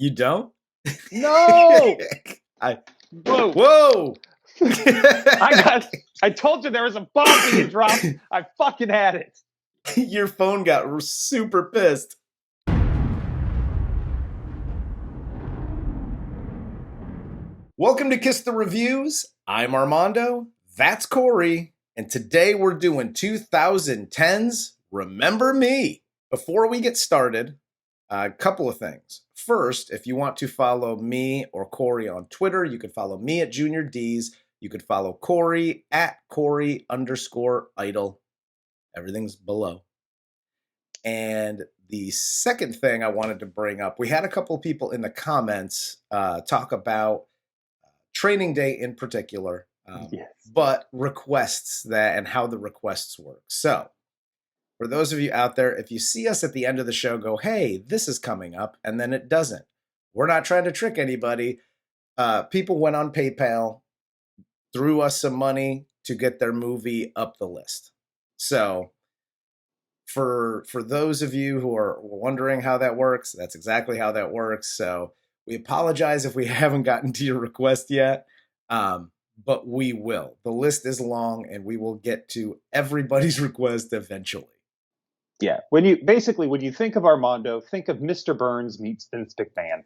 You don't? No! I Whoa! Whoa! I told you there was a bomb being dropped. I fucking had it. Your phone got super pissed. Welcome to Kiss the Reviews. I'm Armando. That's Corey. And today we're doing 2010's Remember Me. Before we get started, a couple of things. First, if you want to follow me or Corey on Twitter, you could follow me at Junior D's. You could follow Corey at Corey_idol. Everything's below. And the second thing I wanted to bring up, we had a couple of people in the comments talk about Training Day in particular, but requests that and how the requests work. So for those of you out there, if you see us at the end of the show go, hey, this is coming up, and then it doesn't, we're not trying to trick anybody. People went on PayPal, threw us some money to get their movie up the list. So for those of you who are wondering how that works, that's exactly how that works. So we apologize if we haven't gotten to your request yet, but we will. The list is long, and we will get to everybody's request eventually. Yeah, when you think of Armando, think of Mr. Burns meets Vince McMahon.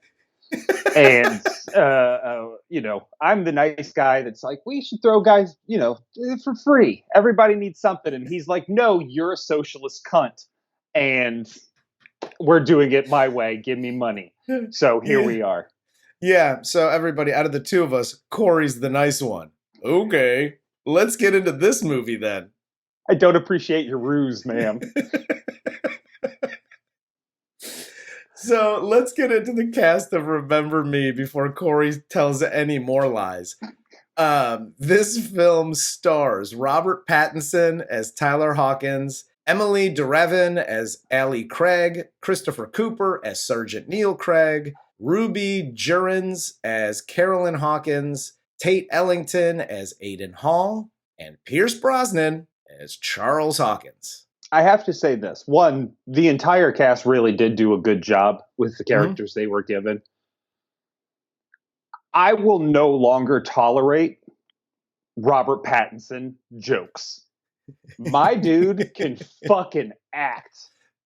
And I'm the nice guy that's like, we should throw guys, for free. Everybody needs something, and he's like, no, you're a socialist cunt, and we're doing it my way. Give me money. So here we are. Yeah. So everybody, out of the two of us, Corey's the nice one. Okay, let's get into this movie then. I don't appreciate your ruse, ma'am. So let's get into the cast of Remember Me before Corey tells any more lies. This film stars Robert Pattinson as Tyler Hawkins, Emilie De Ravin as Allie Craig, Christopher Cooper as Sergeant Neil Craig, Ruby Jerins as Carolyn Hawkins, Tate Ellington as Aiden Hall, and Pierce Brosnan as Charles Hawkins. I have to say this. One, the entire cast really did do a good job with the characters they were given. I will no longer tolerate Robert Pattinson jokes. My dude can fucking act.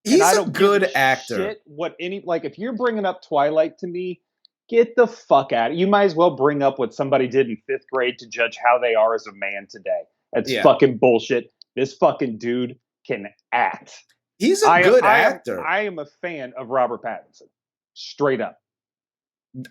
He's a good actor. Shit if you're bringing up Twilight to me, get the fuck out. You might as well bring up what somebody did in 5th grade to judge how they are as a man today. That's fucking bullshit. This fucking dude can act. He's a good actor. I am a fan of Robert Pattinson. Straight up.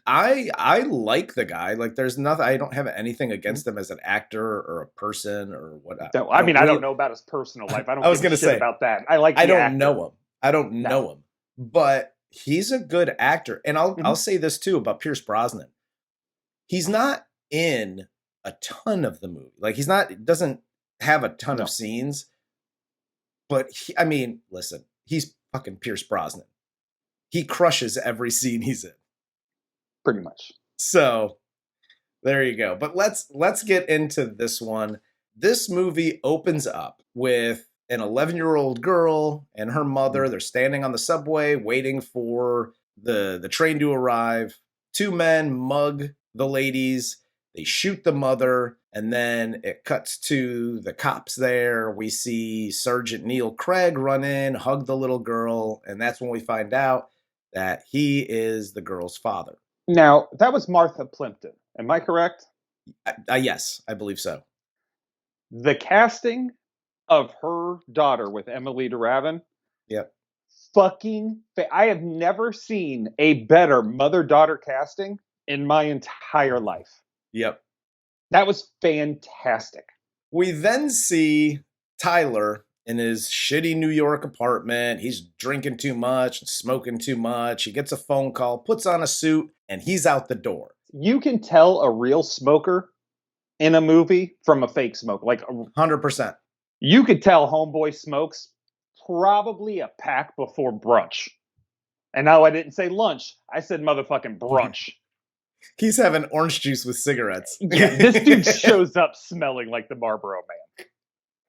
I like the guy. Like, there's nothing. I don't have anything against him as an actor or a person or whatever. I don't know about his personal life. I was going to say about that. I don't know him. I don't know him, but he's a good actor. And I'll say this too about Pierce Brosnan. He's not in a ton of the movie. Like, doesn't have a ton of scenes. But listen, he's fucking Pierce Brosnan. He crushes every scene he's in. Pretty much. So there you go. But let's get into this one. This movie opens up with an 11-year-old girl and her mother. They're standing on the subway waiting for the train to arrive. 2 men mug the ladies. They shoot the mother, and then it cuts to the cops there. We see Sergeant Neil Craig run in, hug the little girl, and that's when we find out that he is the girl's father. Now, that was Martha Plimpton. Am I correct? Yes, I believe so. The casting of her daughter with Emilie De Ravin. Yep. I have never seen a better mother-daughter casting in my entire life. Yep. That was fantastic. We then see Tyler in his shitty New York apartment. He's drinking too much and smoking too much. He gets a phone call, puts on a suit, and he's out the door. You can tell a real smoker in a movie from a fake smoker. 100%. You could tell homeboy smokes probably a pack before brunch. And no, I didn't say lunch. I said motherfucking brunch. He's having orange juice with cigarettes. Yeah, this dude shows up smelling like the Marlboro Man.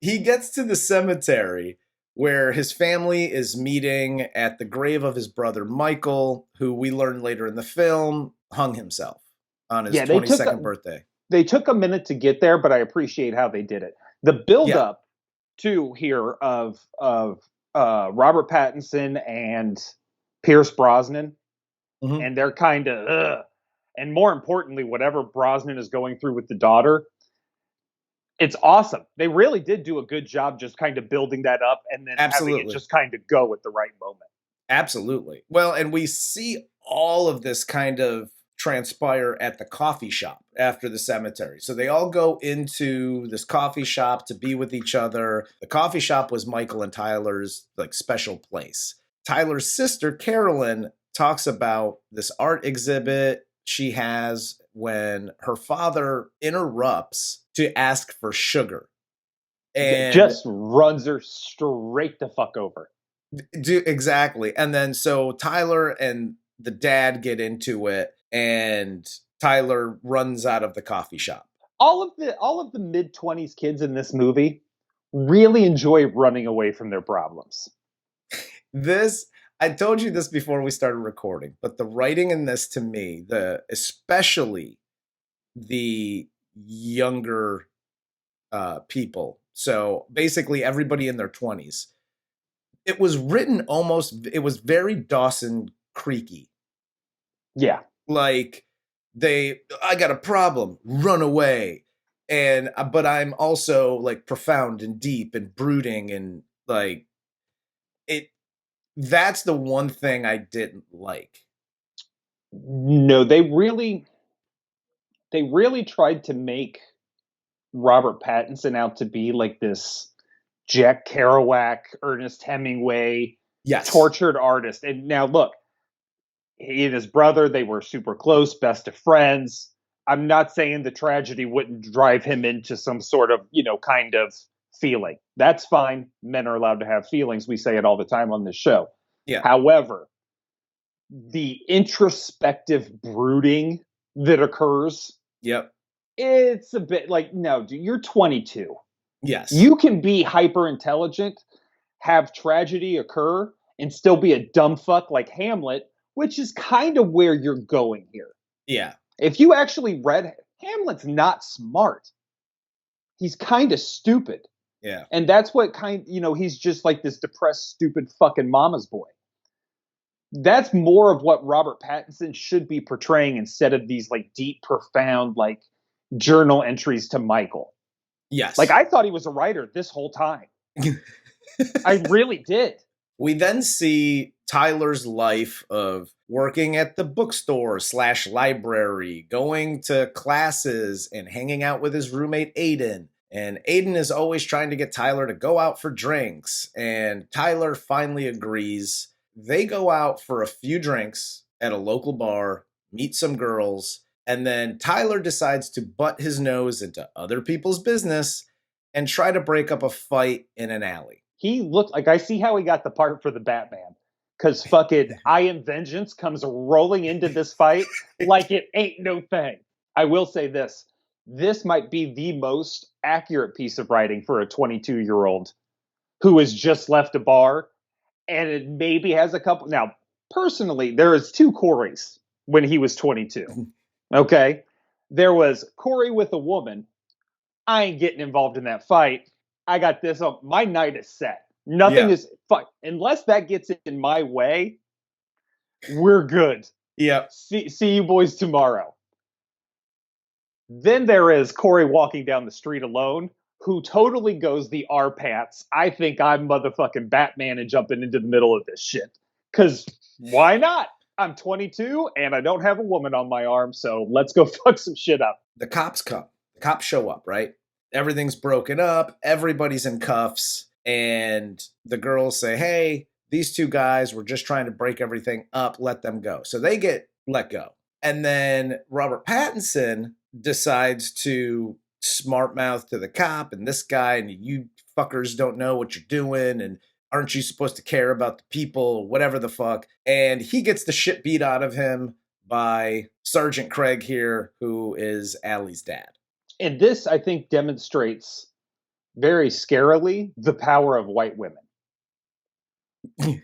He gets to the cemetery where his family is meeting at the grave of his brother Michael, who we learn later in the film hung himself on his 22nd birthday. They took a minute to get there, but I appreciate how they did it. The buildup to here of Robert Pattinson and Pierce Brosnan, and they're kind of, and more importantly, whatever Brosnan is going through with the daughter, it's awesome. They really did do a good job just kind of building that up and then having it just kind of go at the right moment. Absolutely. Well, and we see all of this kind of transpire at the coffee shop after the cemetery. So they all go into this coffee shop to be with each other. The coffee shop was Michael and Tyler's like special place. Tyler's sister, Carolyn, talks about this art exhibit she has when her father interrupts to ask for sugar. And it just runs her straight the fuck over. Exactly. And then so Tyler and the dad get into it, and Tyler runs out of the coffee shop. All of the mid-20s kids in this movie really enjoy running away from their problems. I told you this before we started recording, but the writing in this, to me, especially the younger people, so basically everybody in their 20s, it was written it was very Dawson Creeky. Yeah. Like I got a problem, run away. But I'm also like profound and deep and brooding, and like that's the one thing I didn't like. No, they really tried to make Robert Pattinson out to be like this Jack Kerouac, Ernest Hemingway, tortured artist. And now look, he and his brother, they were super close, best of friends. I'm not saying the tragedy wouldn't drive him into some sort of, kind of feeling. That's fine. Men are allowed to have feelings. We say it all the time on this show. Yeah. However, the introspective brooding that occurs. Yep. It's a bit like, no, dude, you're 22. Yes. You can be hyper intelligent, have tragedy occur, and still be a dumb fuck like Hamlet, which is kind of where you're going here. Yeah. If you actually read Hamlet's not smart. He's kind of stupid. Yeah. And that's what he's just like this depressed, stupid fucking mama's boy. That's more of what Robert Pattinson should be portraying instead of these like deep, profound, like journal entries to Michael. Yes. Like I thought he was a writer this whole time. I really did. We then see Tyler's life of working at the bookstore / library, going to classes and hanging out with his roommate, Aiden. And Aiden is always trying to get Tyler to go out for drinks. And Tyler finally agrees. They go out for a few drinks at a local bar, meet some girls, and then Tyler decides to butt his nose into other people's business and try to break up a fight in an alley. He looked like, I see how he got the part for the Batman. Because fucking I Am Vengeance comes rolling into this fight like it ain't no thing. I will say this. This might be the most accurate piece of writing for a 22-year-old who has just left a bar and it maybe has a couple. Now, personally, there is 2 Corys when he was 22. Okay? There was Corey with a woman. I ain't getting involved in that fight. I got this. My night is set. Nothing is fuck. Unless that gets in my way, we're good. Yeah. See you boys tomorrow. Then there is Corey walking down the street alone, who totally goes the R-Pats. I think I'm motherfucking Batman and jumping into the middle of this shit. Because why not? I'm 22 and I don't have a woman on my arm, so let's go fuck some shit up. The cops come. The cops show up, right? Everything's broken up. Everybody's in cuffs. And the girls say, hey, these 2 guys were just trying to break everything up. Let them go. So they get let go. And then Robert Pattinson decides to smart mouth to the cop and this guy, and you fuckers don't know what you're doing. And aren't you supposed to care about the people, whatever the fuck? And he gets the shit beat out of him by Sergeant Craig here, who is Allie's dad. And this, I think, demonstrates very scarily the power of white women.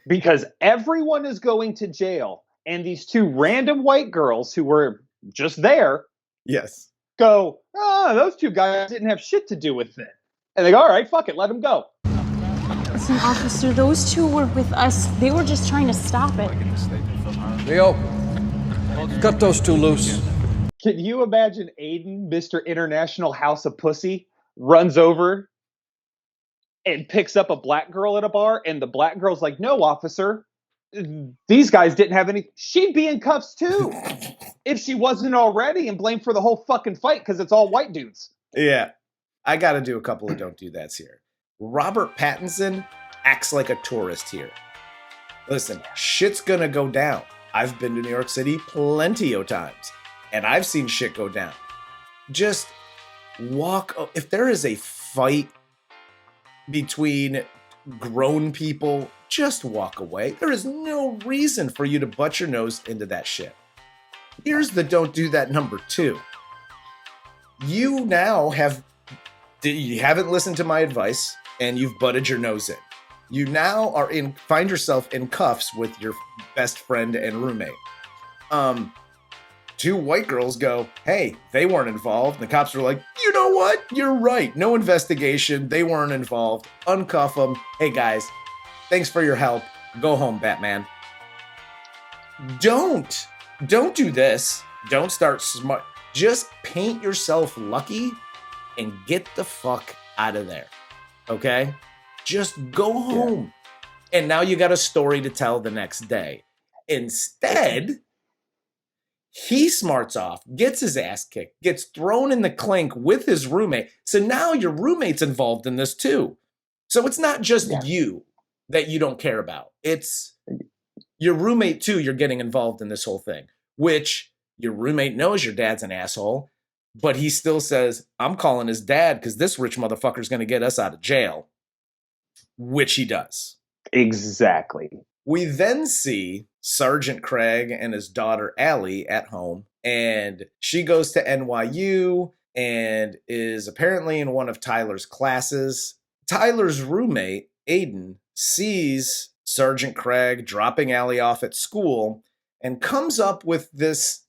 because everyone is going to jail, and these two random white girls who were just there, yes, go, those two guys didn't have shit to do with it. And they go, all right, fuck it, let them go. Listen, officer, those two were with us. They were just trying to stop it. Leo, cut those two loose. Can you imagine Aiden, Mr. International House of Pussy, runs over and picks up a black girl at a bar, and the black girl's like, no, officer, these guys didn't have any. She'd be in cuffs too if she wasn't already, and blamed for the whole fucking fight because it's all white dudes. Yeah. I got to do a couple of don't do that's here. Robert Pattinson acts like a tourist here. Listen, shit's gonna go down. I've been to New York City plenty of times, and I've seen shit go down. Just walk. If there is a fight between grown people, just walk away. There is no reason for you to butt your nose into that shit. Here's the don't do that number 2. You haven't listened to my advice, and you've butted your nose in. You now find yourself in cuffs with your best friend and roommate. 2 white girls go, hey, they weren't involved. And the cops are like, you know what? You're right. No investigation. They weren't involved. Uncuff them. Hey, guys, thanks for your help. Go home, Batman. Don't do this. Don't start smart. Just paint yourself lucky and get the fuck out of there. Okay? Just go home. Yeah. And now you got a story to tell the next day. Instead, he smarts off, gets his ass kicked, gets thrown in the clink with his roommate. So now your roommate's involved in this too. So it's not just you that you don't care about. It's your roommate too. You're getting involved in this whole thing, which your roommate knows your dad's an asshole, but he still says, I'm calling his dad because this rich motherfucker's going to get us out of jail, which he does. Exactly. We then see Sergeant Craig and his daughter Allie at home, and she goes to NYU and is apparently in one of Tyler's classes. Tyler's roommate, Aiden, sees Sergeant Craig dropping Allie off at school and comes up with this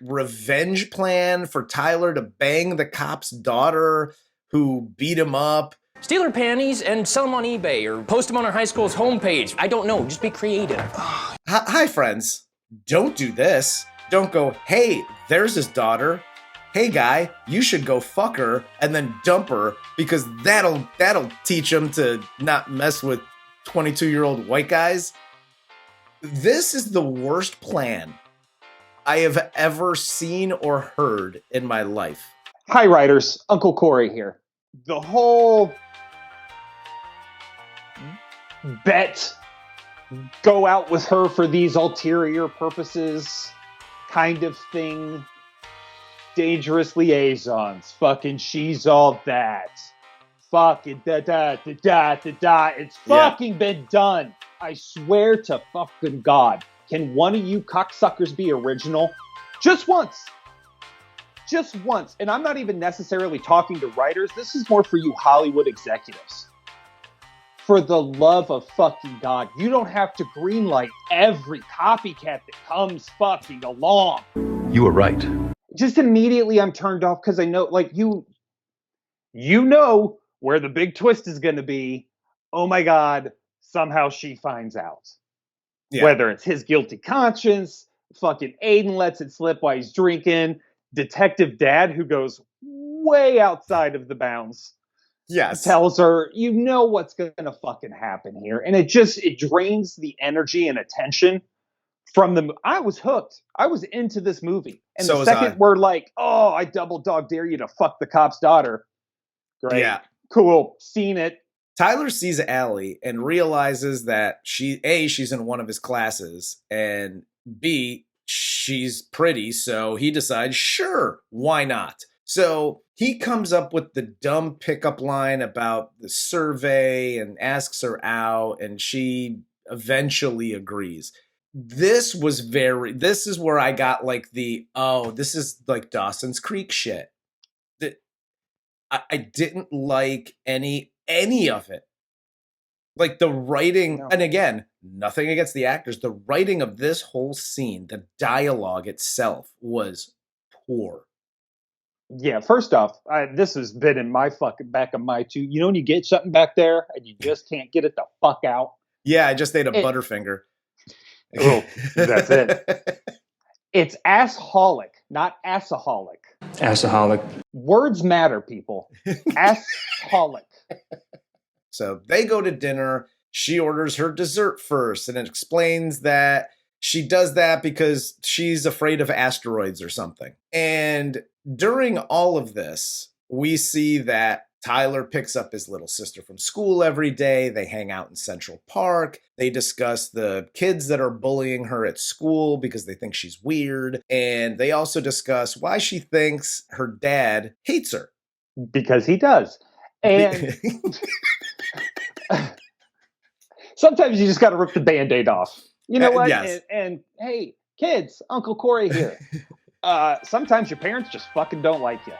revenge plan for Tyler to bang the cop's daughter who beat him up. Steal her panties and sell them on eBay or post them on our high school's homepage. I don't know. Just be creative. Hi, friends. Don't do this. Don't go, hey, there's his daughter. Hey, guy, you should go fuck her and then dump her because that'll teach him to not mess with 22-year-old white guys. This is the worst plan I have ever seen or heard in my life. Hi, writers. Uncle Corey here. The whole bet, go out with her for these ulterior purposes kind of thing, dangerous liaisons, fucking she's all that, fucking da-da-da-da-da-da, it's fucking been done. I swear to fucking God. Can one of you cocksuckers be original? Just once. Just once. And I'm not even necessarily talking to writers. This is more for you Hollywood executives. For the love of fucking God, you don't have to greenlight every copycat that comes fucking along. You were right. Just immediately I'm turned off because I know, you know where the big twist is going to be. Oh my God, somehow she finds out. Yeah. Whether it's his guilty conscience, fucking Aiden lets it slip while he's drinking, Detective Dad, who goes way outside of the bounds, tells her, you know what's going to fucking happen here. And it drains the energy and attention from the I was hooked. I was into this movie. And so the second we're like, oh, I double dog dare you to fuck the cop's daughter. Great. Yeah. Cool. Seen it. Tyler sees Allie and realizes that she's in one of his classes, and B, she's pretty, so he decides, sure, why not? So he comes up with the dumb pickup line about the survey and asks her out, and she eventually agrees. This is where I got this is like Dawson's Creek shit. I didn't like any of it. Like the writing, and again, nothing against the actors. The writing of this whole scene, the dialogue itself was poor. Yeah, first off, this has been in my fucking back of my too. You know when you get something back there and you just can't get it the fuck out? Yeah, I just ate a Butterfinger. Oh, that's it. It's assholic, not assaholic. Assaholic. Words matter, people. Assholic. So they go to dinner. She orders her dessert first, and it explains that she does that because she's afraid of asteroids or something. And during all of this, we see that Tyler picks up his little sister from school every day. They hang out in Central Park. They discuss the kids that are bullying her at school because they think she's weird. And they also discuss why she thinks her dad hates her. Because he does. And sometimes you just got to rip the Band-Aid off. You know what? Yes. And hey, kids, Uncle Corey here. Sometimes your parents just fucking don't like you.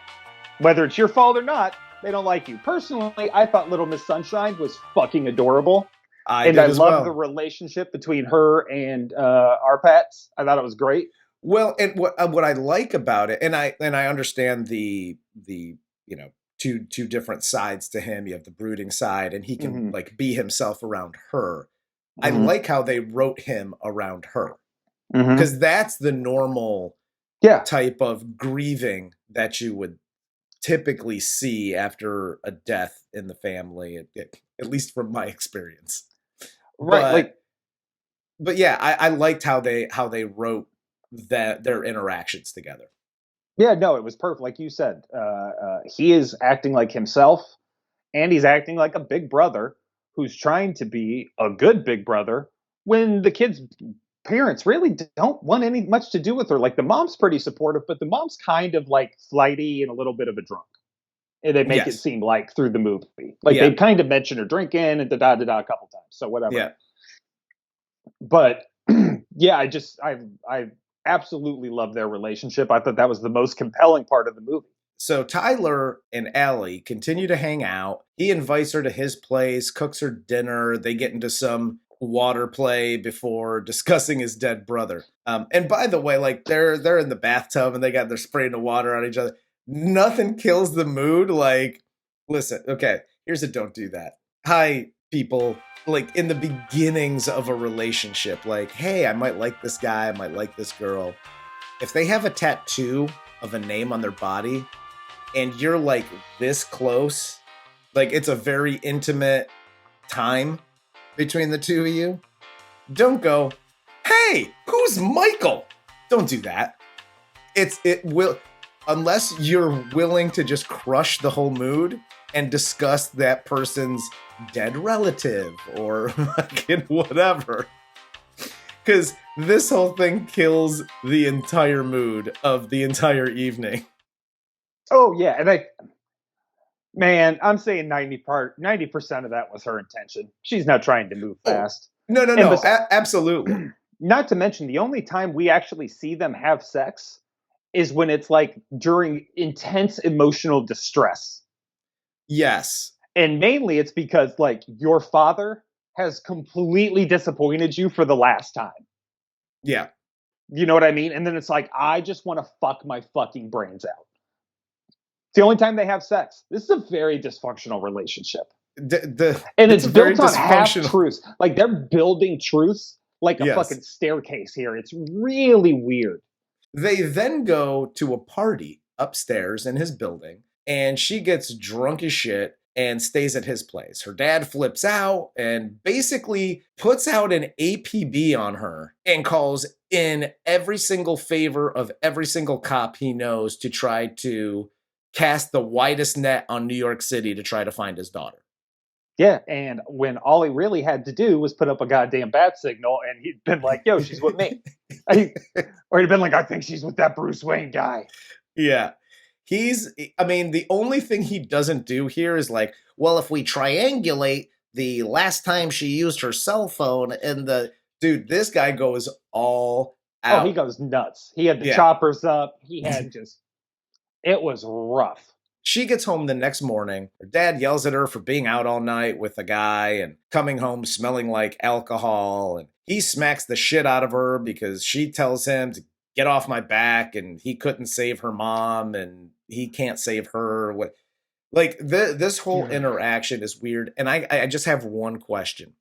Whether it's your fault or not, they don't like you. Personally, I thought Little Miss Sunshine was fucking adorable. I love the relationship between her and Arpats. I thought it was great. Well, and what I like about it, and I understand the two different sides to him. You have the brooding side, and he can like be himself around her. I like how they wrote him around her, because that's the normal type of grieving that you would typically see after a death in the family, at least from my experience. Right. But yeah, I liked how they wrote their interactions together. Yeah, no, it was perfect. Like you said, he is acting like himself, and he's acting like a big brother who's trying to be a good big brother when the kid's parents really don't want much to do with her. Like the mom's pretty supportive, but the mom's kind of like flighty and a little bit of a drunk. And they make it seem like through the movie. Like they kind of mention her drinking and da-da-da-da a couple times. So whatever. Yeah. But yeah, I absolutely love their relationship. I thought that was the most compelling part of the movie. So Tyler and Allie continue to hang out. He invites her to his place, cooks her dinner. They get into some water play before discussing his dead brother. And by the way, like they're in the bathtub and they're spraying the water on each other. Nothing kills the mood. Like, listen, okay, here's a don't do that. Hi, people. Like in the beginnings of a relationship, like, hey, I might like this guy, I might like this girl. If they have a tattoo of a name on their body and you're like this close, like it's a very intimate time between the two of you, don't go, hey, who's Michael? Don't do that. It will, unless you're willing to just crush the whole mood and discuss that person's dead relative or fucking whatever. Because this whole thing kills the entire mood of the entire evening. Oh, yeah. And I'm saying 90% of that was her intention. She's not trying to move fast. No. Absolutely. Not to mention, the only time we actually see them have sex is when it's like during intense emotional distress. Yes. And mainly it's because like your father has completely disappointed you for the last time. Yeah. You know what I mean? And then it's like, I just want to fuck my fucking brains out. It's the only time they have sex. This is a very dysfunctional relationship. And it's built on half-truths. Like they're building truths like a fucking staircase here. It's really weird. They then go to a party upstairs in his building, and she gets drunk as shit and stays at his place. Her dad flips out and basically puts out an APB on her and calls in every single favor of every single cop he knows to try to cast the widest net on New York City to try to find his daughter. Yeah, and when all he really had to do was put up a goddamn bat signal, and he'd been like, yo, she's with me. Or he'd been like, I think she's with that Bruce Wayne guy. Yeah. The only thing he doesn't do here is like, well, if we triangulate the last time she used her cell phone and dude, this guy goes all out. Oh, he goes nuts. He had the choppers up. He had it was rough. She gets home the next morning. Her dad yells at her for being out all night with a guy and coming home smelling like alcohol. And he smacks the shit out of her because she tells him to get off my back and he couldn't save her mom and he can't save her. This whole interaction is weird. And I just have one question.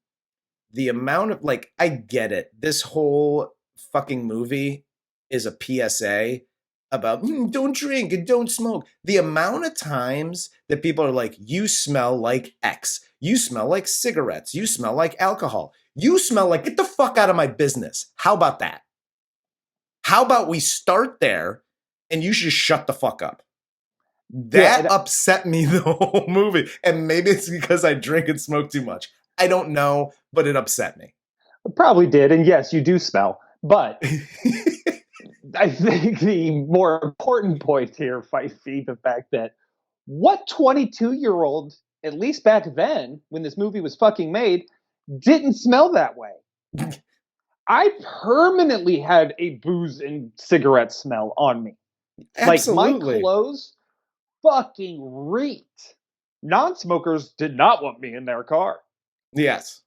The amount of, I get it. This whole fucking movie is a PSA about don't drink and don't smoke. The amount of times that people are like, you smell like X. You smell like cigarettes. You smell like alcohol. You smell like, get the fuck out of my business. How about that? How about we start there and you should shut the fuck up? That upset me the whole movie. And maybe it's because I drink and smoke too much. I don't know, but it upset me. It probably did. And yes, you do smell. But I think the more important point here might be the fact that what 22-year-old, at least back then, when this movie was fucking made, didn't smell that way. I permanently had a booze and cigarette smell on me. Absolutely. My clothes fucking reeked. Non-smokers did not want me in their car. Yes.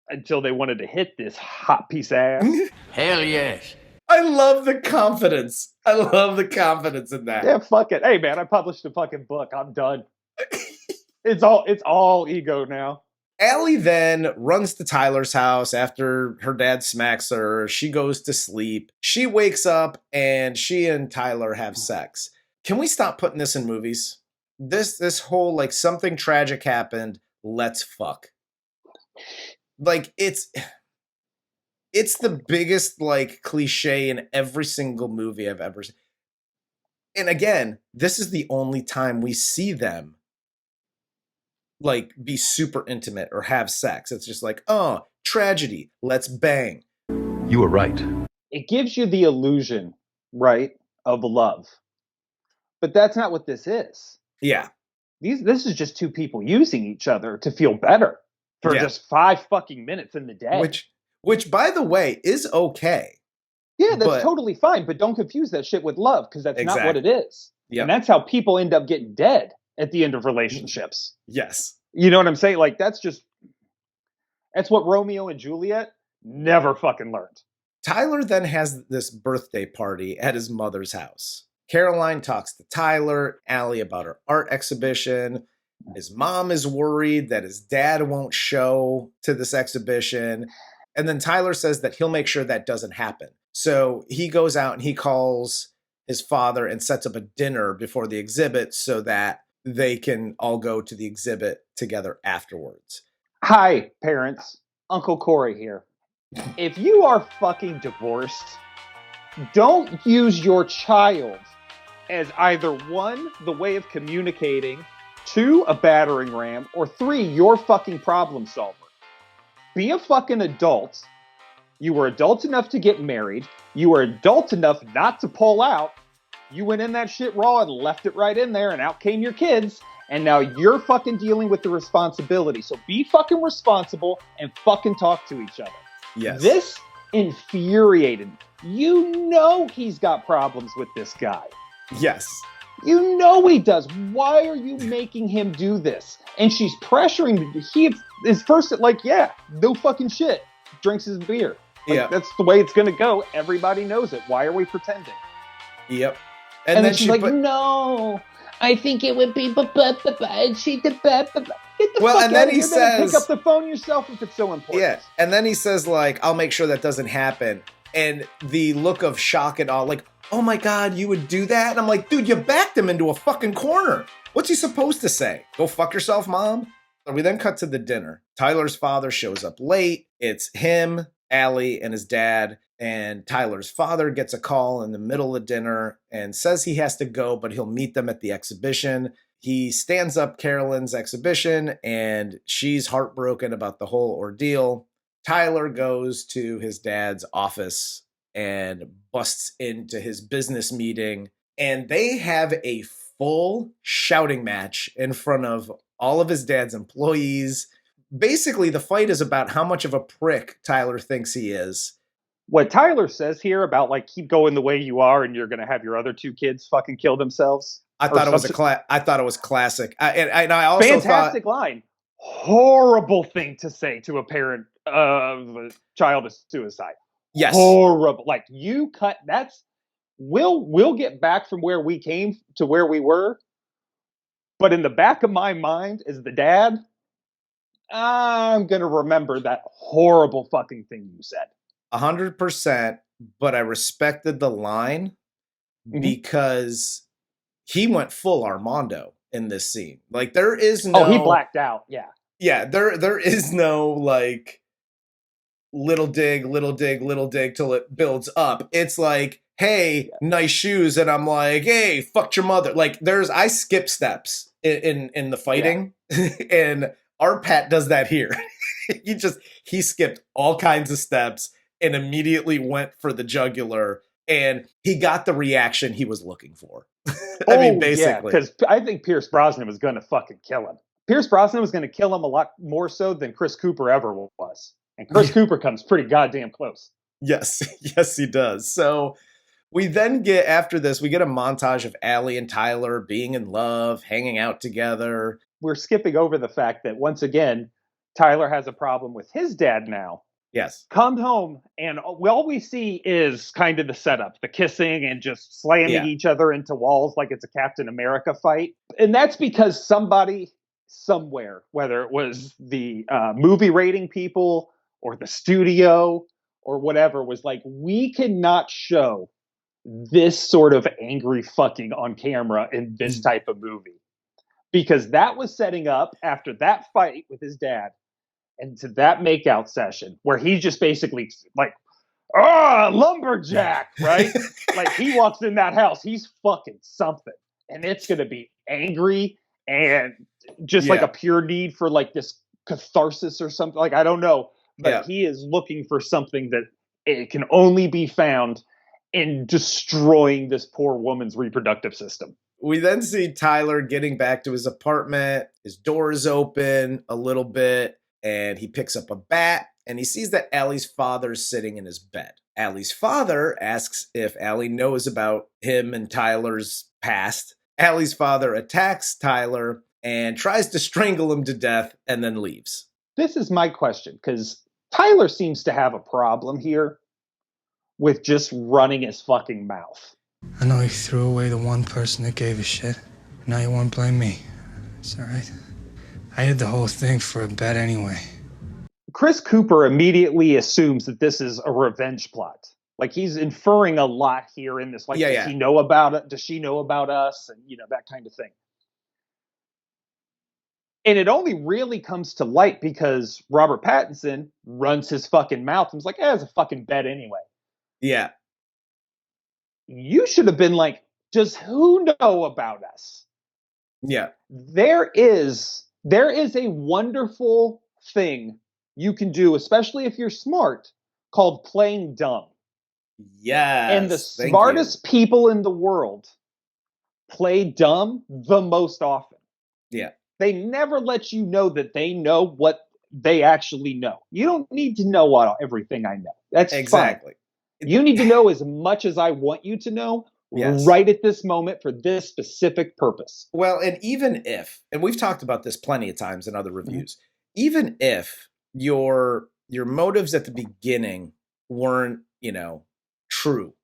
Until they wanted to hit this hot piece of ass. Hell yes. I love the confidence. I love the confidence in that. Yeah, fuck it. Hey, man, I published a fucking book. I'm done. It's all ego now. Allie then runs to Tyler's house after her dad smacks her. She goes to sleep. She wakes up and she and Tyler have sex. Can we stop putting this in movies? This whole something tragic happened. Let's fuck. It's the biggest cliche in every single movie I've ever seen. And again, this is the only time we see them be super intimate or have sex. It's just oh, tragedy, let's bang. You were right. It gives you the illusion, right, of love. But that's not what this is. Yeah. This is just two people using each other to feel better for just 5 fucking minutes in the day. Which, by the way, is okay. Yeah, that's totally fine. But don't confuse that shit with love, because that's not what it is. Yep. And that's how people end up getting dead at the end of relationships. Yes. You know what I'm saying? That's what Romeo and Juliet never fucking learned. Tyler then has this birthday party at his mother's house. Caroline talks to Tyler, Allie about her art exhibition. His mom is worried that his dad won't show to this exhibition. And then Tyler says that he'll make sure that doesn't happen. So he goes out and he calls his father and sets up a dinner before the exhibit so that they can all go to the exhibit together afterwards. Hi, parents. Uncle Corey here. If you are fucking divorced, don't use your child as either 1, the way of communicating, 2, a battering ram, or 3, your fucking problem solver. Be a fucking adult. You were adult enough to get married. You were adult enough not to pull out. You went in that shit raw and left it right in there, and out came your kids. And now you're fucking dealing with the responsibility. So be fucking responsible and fucking talk to each other. Yes. This infuriated me. You know he's got problems with this guy. Yes. You know he does. Why are you making him do this? And she's pressuring. He is first no fucking shit. Drinks his beer. That's the way it's going to go. Everybody knows it. Why are we pretending? Yep. And then she's no, I think it would be and she get the fuck and then he says, pick up the phone yourself if it's so important. Yeah. And then he says I'll make sure that doesn't happen. And the look of shock and all, oh my God, you would do that? And I'm like, dude, you backed him into a fucking corner. What's he supposed to say? Go fuck yourself, Mom? So we then cut to the dinner. Tyler's father shows up late. It's him, Allie, and his dad. And Tyler's father gets a call in the middle of dinner and says he has to go, but he'll meet them at the exhibition. He stands up Carolyn's exhibition, and she's heartbroken about the whole ordeal. Tyler goes to his dad's office and busts into his business meeting, and they have a full shouting match in front of all of his dad's employees. Basically, the fight is about how much of a prick Tyler thinks he is. What Tyler says here about keep going the way you are and you're going to have your other 2 kids fucking kill themselves. I thought it was classic. And I also fantastic line. Horrible thing to say to a parent of a child of suicide. Yes. Horrible. Like, you cut. We'll get back from where we came to where we were. But in the back of my mind, as the dad, I'm gonna remember that horrible fucking thing you said. 100%. But I respected the line because he went full Armando in this scene. Like, there is no... Oh, he blacked out. Yeah. Yeah, there is no, like, little dig till it builds up. It's like, hey, nice shoes. And I'm like, hey, fucked your mother. Like, I skip steps in the fighting. Yeah. And our Pat does that here. he skipped all kinds of steps and immediately went for the jugular. And he got the reaction he was looking for. I mean, basically. Because I think Pierce Brosnan was going to fucking kill him. Pierce Brosnan was going to kill him a lot more so than Chris Coulter ever was. And Chris Coulter comes pretty goddamn close. Yes. Yes, he does. So we then get, after this, we get a montage of Allie and Tyler being in love, hanging out together. We're skipping over the fact that, once again, Tyler has a problem with his dad now. Yes. Comes home, and all we see is kind of the setup, the kissing and just slamming each other into walls like it's a Captain America fight. And that's because somebody somewhere, whether it was the movie rating people or the studio or whatever, was like, we cannot show this sort of angry fucking on camera in this type of movie. Because that was setting up, after that fight with his dad, and to that makeout session where he's just basically like, lumberjack, right? Like, he walks in that house, he's fucking something. And it's going to be angry and just like a pure need for like this catharsis or something. Like, I don't know. But he is looking for something that it can only be found in destroying this poor woman's reproductive system. We then see Tyler getting back to his apartment. His door is open a little bit. And he picks up a bat, and he sees that Allie's father's sitting in his bed. Allie's father asks if Allie knows about him and Tyler's past. Allie's father attacks Tyler and tries to strangle him to death and then leaves. This is my question, because Tyler seems to have a problem here with just running his fucking mouth. I know you threw away the one person that gave a shit. Now you won't blame me. It's all right. I did the whole thing for a bet anyway. Chris Coulter immediately assumes that this is a revenge plot. Like, he's inferring a lot here in this. Like, does he know about it? Does she know about us? And, that kind of thing. And it only really comes to light because Robert Pattinson runs his fucking mouth and was like, it's a fucking bet anyway. Yeah. You should have been like, does who know about us? Yeah. There is a wonderful thing you can do, especially if you're smart, called playing dumb. Yes. And the smartest people in the world play dumb the most often. Yeah. They never let you know that they know what they actually know. You don't need to know everything I know. That's exactly fine. You need to know as much as I want you to know. Yes. Right at this moment for this specific purpose. Well, and even if, and we've talked about this plenty of times in other reviews, even if your motives at the beginning weren't, true,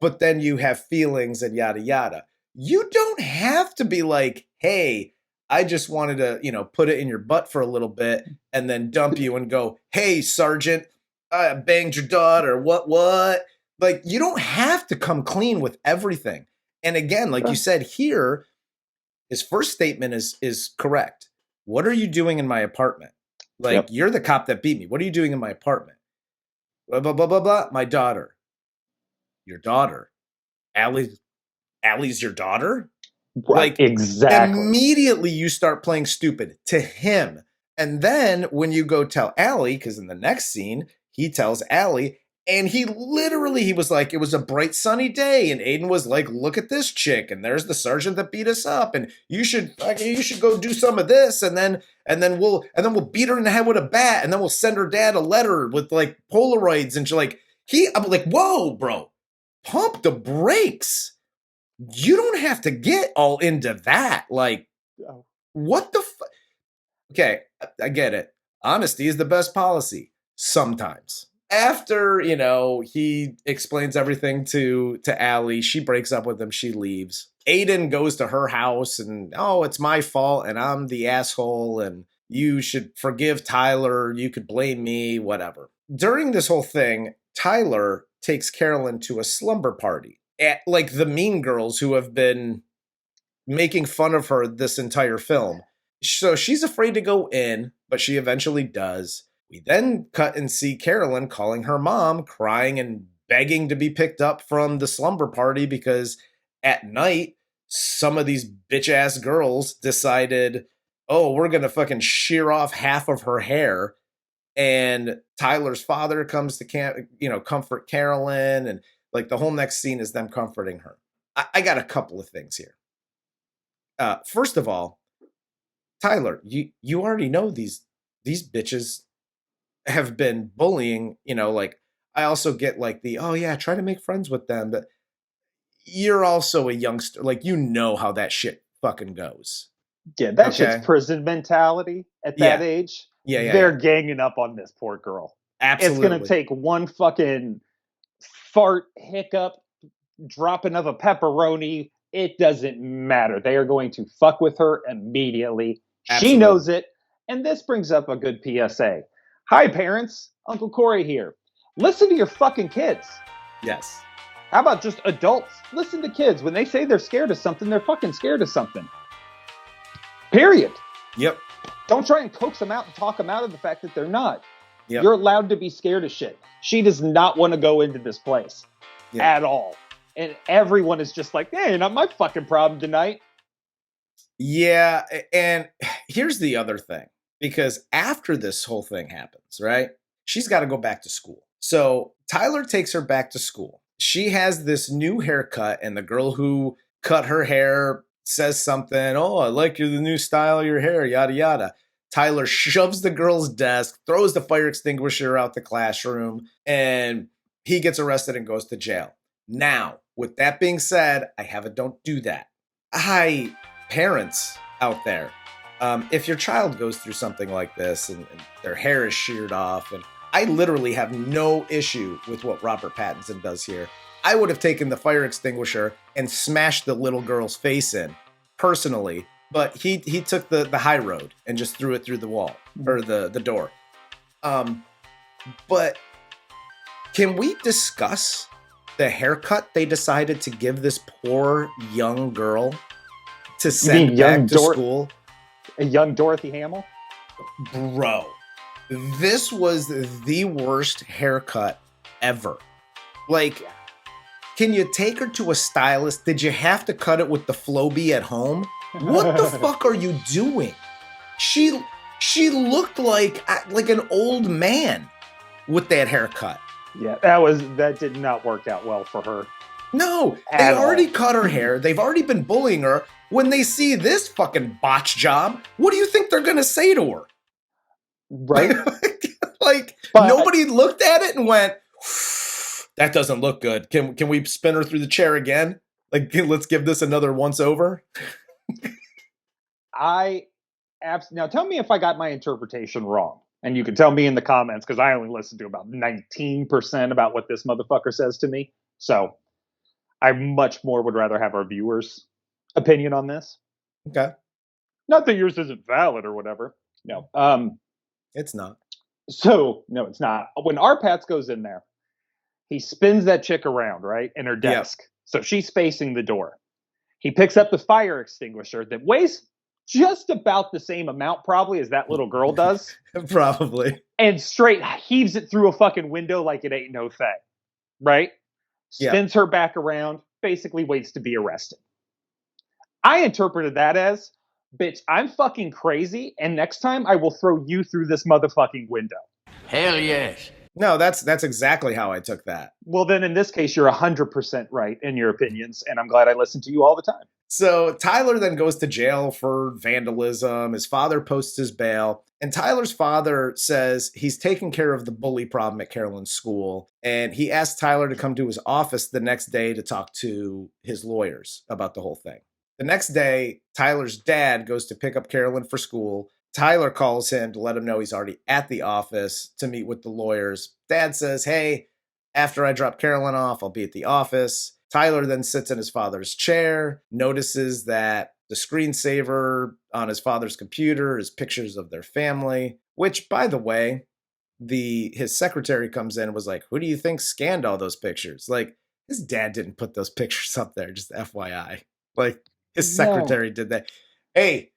but then you have feelings and yada, yada, you don't have to be like, hey, I just wanted to, put it in your butt for a little bit and then dump you and go, hey, Sergeant, I banged your daughter. What? Like, you don't have to come clean with everything. And again, like you said here, his first statement is correct. What are you doing in my apartment? Like, you're the cop that beat me. What are you doing in my apartment? Blah, blah, blah, blah, blah. My daughter. Your daughter. Allie's your daughter? Right, like, exactly. Immediately you start playing stupid to him. And then when you go tell Allie, because in the next scene, he tells Allie, and he was like, it was a bright sunny day. And Aiden was like, look at this chick. And there's the sergeant that beat us up. And you should go do some of this. And then we'll beat her in the head with a bat. And then we'll send her dad a letter with like Polaroids. And I'm like, whoa, bro, pump the brakes. you don't have to get all into that. Like, what the fuck? Okay, I get it. Honesty is the best policy. Sometimes. After, he explains everything to Allie, she breaks up with him, she leaves. Aiden goes to her house and, it's my fault and I'm the asshole and you should forgive Tyler, you could blame me, whatever. During this whole thing, Tyler takes Carolyn to a slumber party at like the Mean Girls who have been making fun of her this entire film. So she's afraid to go in, but she eventually does. We then cut and see Carolyn calling her mom, crying and begging to be picked up from the slumber party because at night, some of these bitch-ass girls decided, we're going to fucking shear off half of her hair. And Tyler's father comes to comfort Carolyn. And like the whole next scene is them comforting her. I got a couple of things here. First of all, Tyler, you already know these bitches have been bullying, I also get like try to make friends with them, but you're also a youngster, like, how that shit fucking goes. Yeah, that shit's prison mentality at that age. Yeah, they're ganging up on this poor girl. Absolutely. It's going to take one fucking fart, hiccup, dropping of a pepperoni. It doesn't matter. They are going to fuck with her immediately. Absolutely. She knows it. And this brings up a good PSA. Hi, parents. Uncle Corey here. Listen to your fucking kids. Yes. How about just adults? Listen to kids. When they say they're scared of something, they're fucking scared of something. Period. Yep. Don't try and coax them out and talk them out of the fact that they're not. Yep. You're allowed to be scared of shit. She does not want to go into this place at all. And everyone is just like, hey, not my fucking problem tonight. Yeah. And here's the other thing. Because after this whole thing happens, right, she's got to go back to school. So Tyler takes her back to school. She has this new haircut, and the girl who cut her hair says something, I like the new style of your hair, yada, yada. Tyler shoves the girl's desk, throws the fire extinguisher out the classroom, and he gets arrested and goes to jail. Now, with that being said, I have a don't do that. Hi, parents out there. If your child goes through something like this and their hair is sheared off, and I literally have no issue with what Robert Pattinson does here. I would have taken the fire extinguisher and smashed the little girl's face in, personally. But he took the high road and just threw it through the wall, or the door. But can we discuss the haircut they decided to give this poor young girl to send back to school? A young Dorothy Hamill? Bro, this was the worst haircut ever. Like, can you take her to a stylist? Did you have to cut it with the Flowbee at home? What the fuck are you doing? She looked like an old man with that haircut. Yeah, that did not work out well for her. No, they already cut her hair. They've already been bullying her. When they see this fucking botch job, what do you think they're going to say to her? Right? But nobody looked at it and went, that doesn't look good. Can we spin her through the chair again? Let's give this another once over. Now tell me if I got my interpretation wrong. And you can tell me in the comments, because I only listened to about 19% about what this motherfucker says to me. So I much more would rather have our viewers' opinion on this. Okay. Not that yours isn't valid or whatever. No. It's not. So, no, it's not. When Arpats goes in there, he spins that chick around, right, in her desk. Yep. So she's facing the door. He picks up the fire extinguisher that weighs just about the same amount probably as that little girl does. Probably. And straight heaves it through a fucking window like it ain't no thing. Right? Spins her back around, basically waits to be arrested. I interpreted that as, bitch, I'm fucking crazy, and next time I will throw you through this motherfucking window. Hell yes. No, that's exactly how I took that. Well, then in this case, you're 100% right in your opinions, and I'm glad I listen to you all the time. So Tyler then goes to jail for vandalism. His father posts his bail, And Tyler's father says he's taking care of the bully problem at Carolyn's school. And he asked Tyler to come to his office the next day to talk to his lawyers about the whole thing. The next day, Tyler's dad goes to pick up Carolyn for school. Tyler calls him to let him know he's already at the office to meet with the lawyers. Dad says, hey, after I drop Carolyn off, I'll be at the office. Tyler then sits in his father's chair, notices that the screensaver on his father's computer is pictures of their family, which, by the way, his secretary comes in and was like, who do you think scanned all those pictures? Like, his dad didn't put those pictures up there, just FYI. Like, his secretary did that. Hey,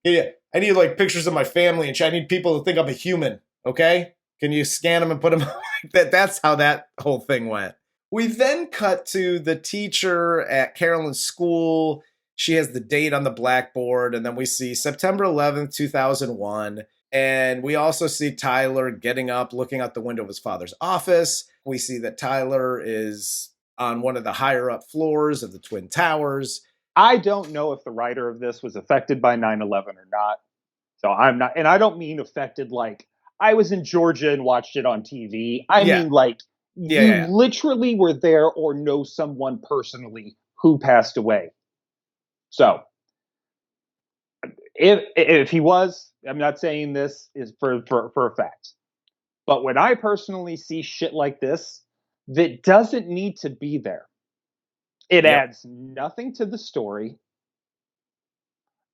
yeah, I need like pictures of my family and I need people to think I'm a human, okay? Can you scan them and put them like that? That's how that whole thing went. We then cut to the teacher at Carolyn's school. She has the date on the blackboard, and then we see September 11th, 2001. And we also see Tyler getting up, looking out the window of his father's office. We see that Tyler is on one of the higher up floors of the Twin Towers. I don't know if the writer of this was affected by 9/11 or not. So I'm not, and I don't mean affected like I was in Georgia and watched it on TV. I mean like you literally were there or know someone personally who passed away. So if he was, I'm not saying this is for a fact. But when I personally see shit like this, that doesn't need to be there. It adds nothing to the story.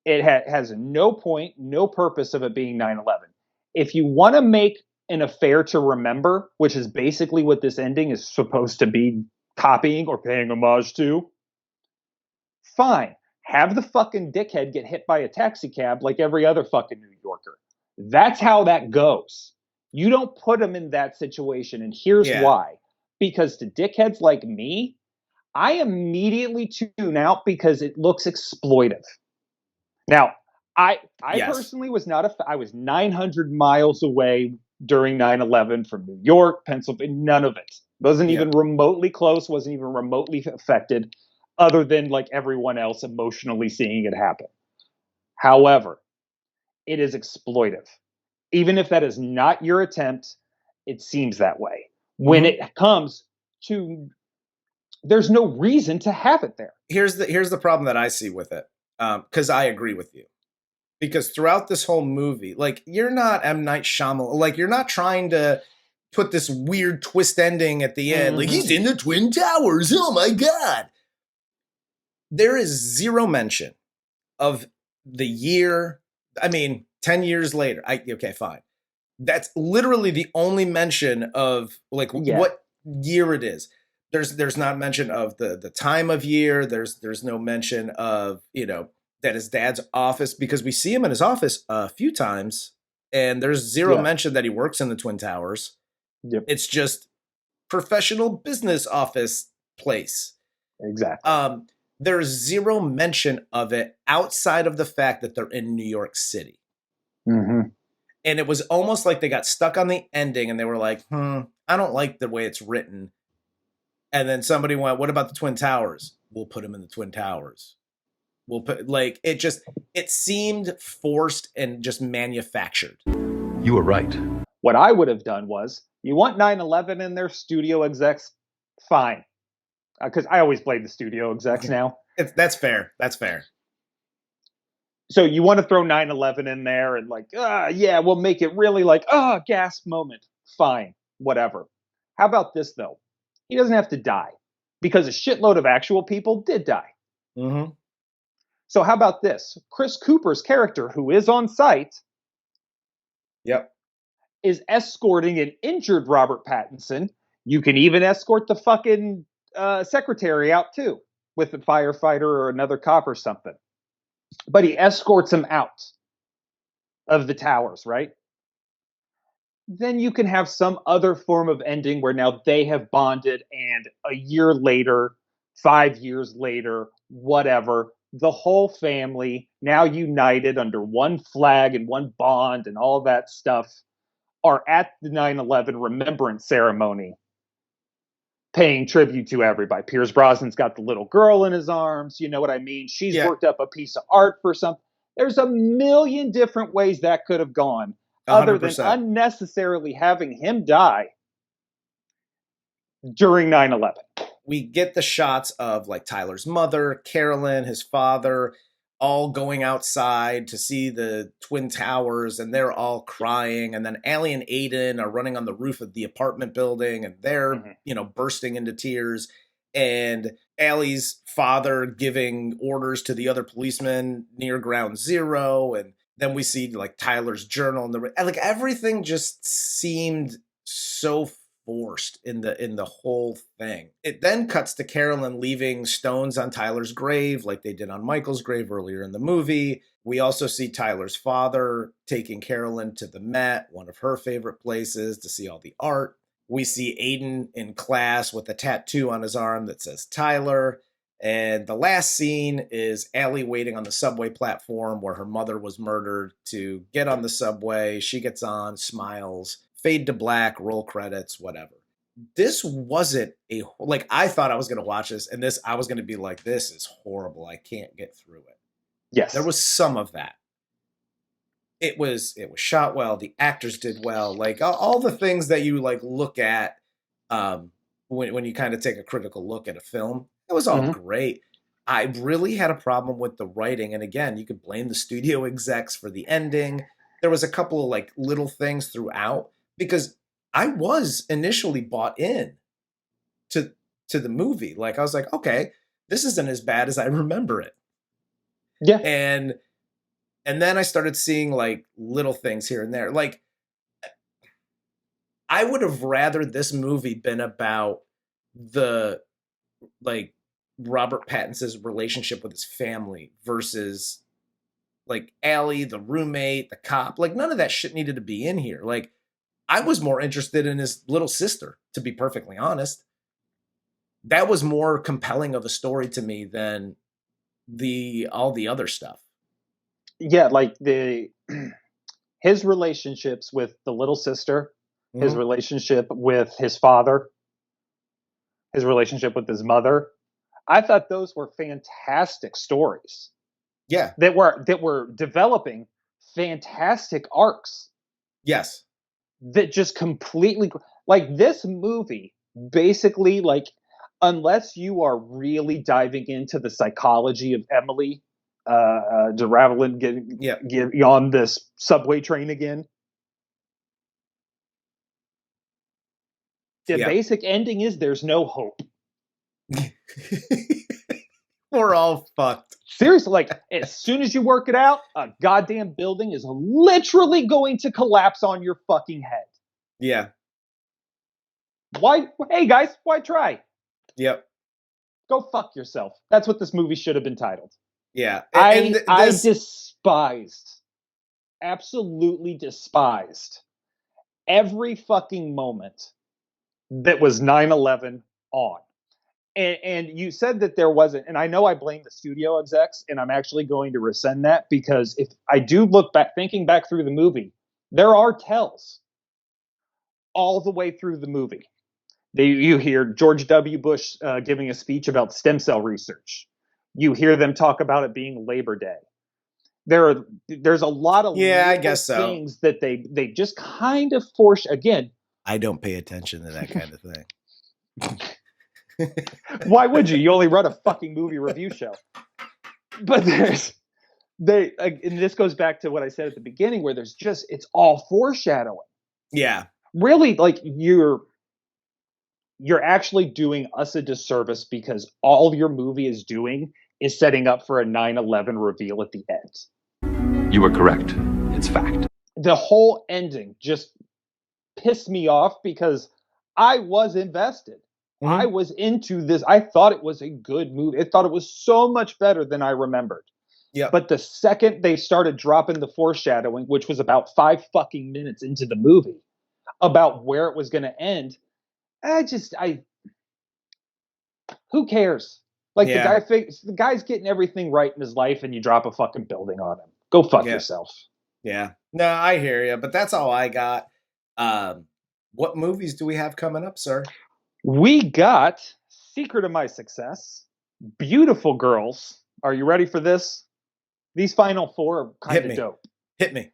It has no point, no purpose of it being 9/11. If you want to make an affair to remember, which is basically what this ending is supposed to be copying or paying homage to, fine. Have the fucking dickhead get hit by a taxi cab like every other fucking New Yorker. That's how that goes. You don't put him in that situation, and here's why. Because to dickheads like me, I immediately tune out because it looks exploitive. Now, I personally was not I was 900 miles away during 9/11 from New York, Pennsylvania, none of it. Wasn't even remotely close, wasn't even remotely affected, other than like everyone else emotionally seeing it happen. However, it is exploitive. Even if that is not your attempt, it seems that way. When it comes to, there's no reason to have it there. Here's the problem that I see with it, because I agree with you. Because throughout this whole movie, like, you're not M. Night Shyamalan, like, you're not trying to put this weird twist ending at the end, like, he's in the Twin Towers, oh my God. There is zero mention of the year, 10 years later, okay, fine. That's literally the only mention of, like, what year it is. There's not mention of the time of year. There's no mention of, that his dad's office, because we see him in his office a few times, and there's zero mention that he works in the Twin Towers. Yep. It's just professional business office place. Exactly. There's zero mention of it outside of the fact that they're in New York City. Mm-hmm. And it was almost like they got stuck on the ending and they were like, I don't like the way it's written. And then somebody went, what about the Twin Towers? We'll put him in the Twin Towers. We'll put, like, it seemed forced and just manufactured. You were right. What I would have done was, you want 9/11 in their studio execs? Fine. Because I always blame the studio execs now. That's fair. That's fair. So you want to throw 9/11 in there and like, we'll make it really like, gasp moment. Fine. Whatever. How about this, though? He doesn't have to die because a shitload of actual people did die. Mm-hmm. So how about this? Chris Cooper's character, who is on site, is escorting an injured Robert Pattinson. You can even escort the fucking secretary out, too, with a firefighter or another cop or something. But he escorts him out of the towers, right? Then you can have some other form of ending where now they have bonded, and a year later, 5 years later, whatever, the whole family, now united under one flag and one bond and all that stuff, are at the 9/11 remembrance ceremony, paying tribute to everybody. Pierce Brosnan's got the little girl in his arms. You know what I mean? She's worked up a piece of art for something. There's a million different ways that could have gone, other than 100%. unnecessarily having him die during 9/11. We get the shots of like Tyler's mother, Carolyn, his father, all going outside to see the Twin Towers, and they're all crying. And then Allie and Aiden are running on the roof of the apartment building, and they're, bursting into tears. And Allie's father giving orders to the other policemen near Ground Zero. And then we see like Tyler's journal, and like everything just seemed so forced in the whole thing. It then cuts to Carolyn leaving stones on Tyler's grave like they did on Michael's grave earlier in the movie. We also see Tyler's father taking Carolyn to the Met, one of her favorite places, to see all the art. We see Aiden in class with a tattoo on his arm that says Tyler. And the last scene is Allie waiting on the subway platform where her mother was murdered to get on the subway. She gets on, smiles, fade to black, roll credits, whatever. This wasn't I thought I was going to watch this, and I was going to be like, this is horrible. I can't get through it. Yes. There was some of that. It was shot well. The actors did well. Like all the things that you like look at when you kind of take a critical look at a film, it was all great. I really had a problem with the writing. And again, you could blame the studio execs for the ending. There was a couple of like little things throughout, because I was initially bought in to the movie. Like I was like, okay, this isn't as bad as I remember it. Yeah. And then I started seeing like little things here and there. Like I would have rather this movie been about the like Robert Pattinson's relationship with his family versus like Allie, the roommate, the cop. Like none of that shit needed to be in here. Like I was more interested in his little sister, to be perfectly honest. That was more compelling of a story to me than all the other stuff. Yeah, like his relationships with the little sister, his relationship with his father, his relationship with his mother. I thought those were fantastic stories. Yeah. That were developing fantastic arcs. Yes. That just completely, like, this movie basically, like, unless you are really diving into the psychology of Emilie De Ravin getting on this subway train again, the basic ending is there's no hope. We're all fucked. Seriously, like, as soon as you work it out, a goddamn building is literally going to collapse on your fucking head. Yeah. Why? Hey, guys, why try? Yep. Go fuck yourself. That's what this movie should have been titled. Yeah. I despised, absolutely despised every fucking moment that was 9/11 on. And you said that there wasn't, and I know I blame the studio execs, and I'm actually going to rescind that, because if I do look back, thinking back through the movie, there are tells all the way through the movie. You hear George W. Bush giving a speech about stem cell research. You hear them talk about it being Labor Day. There's a lot of I guess things that they just kind of force. Again, I don't pay attention to that kind of thing. Why would you? You only run a fucking movie review show. But and this goes back to what I said at the beginning, where it's all foreshadowing. Yeah. Really, like, you're actually doing us a disservice, because all your movie is doing is setting up for a 9/11 reveal at the end. You were correct. It's fact. The whole ending just pissed me off, because I was invested. I was into this. I thought it was a good movie. I thought it was so much better than I remembered. Yeah. But the second they started dropping the foreshadowing, which was about 5 fucking minutes into the movie, about where it was going to end, who cares? Like, the guy's getting everything right in his life, and you drop a fucking building on him. Go fuck yourself. Yeah. No, I hear you, but that's all I got. What movies do we have coming up, sir? We got Secret of My Success, Beautiful Girls. Are you ready for this? These final four are kind of dope. Hit me.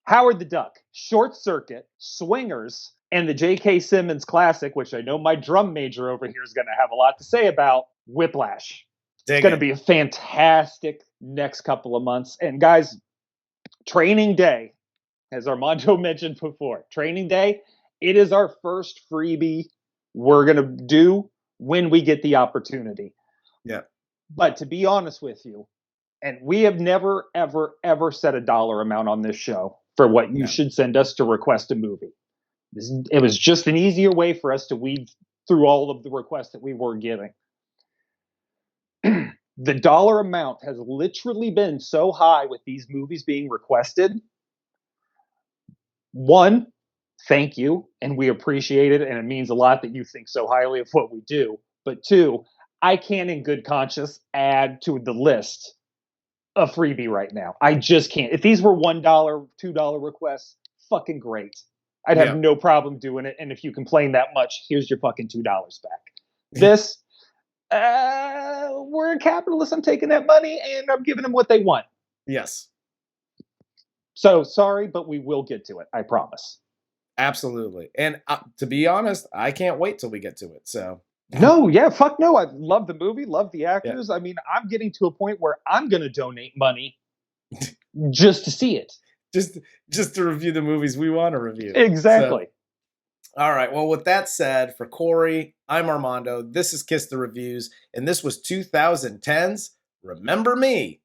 Howard the Duck, Short Circuit, Swingers, and the J.K. Simmons classic, which I know my drum major over here is going to have a lot to say about, Whiplash. It's going to be a fantastic next couple of months. And guys, Training Day, as Armando mentioned before, Training Day, it is our first freebie we're going to do when we get the opportunity. Yeah. But to be honest with you, and we have never, ever, ever set a dollar amount on this show for what you should send us to request a movie. It was just an easier way for us to weed through all of the requests that we were getting. The dollar amount has literally been so high with these movies being requested. One, thank you, and we appreciate it, and it means a lot that you think so highly of what we do. But two, I can't in good conscience add to the list a freebie right now. I just can't. If these were $1, $2 requests, fucking great. I'd have no problem doing it. And if you complain that much, here's your fucking $2 back. This, we're a capitalist. I'm taking that money and I'm giving them what they want. Yes. So sorry, but we will get to it. I promise. Absolutely. And to be honest, I can't wait till we get to it. So. No, yeah, fuck no. I love the movie, love the actors. Yeah. I mean, I'm getting to a point where I'm going to donate money just to see it. Just to review the movies we want to review. Exactly. So, all right. Well, with that said, for Corey, I'm Armando. This is Kiss the Reviews, and this was 2010's Remember Me.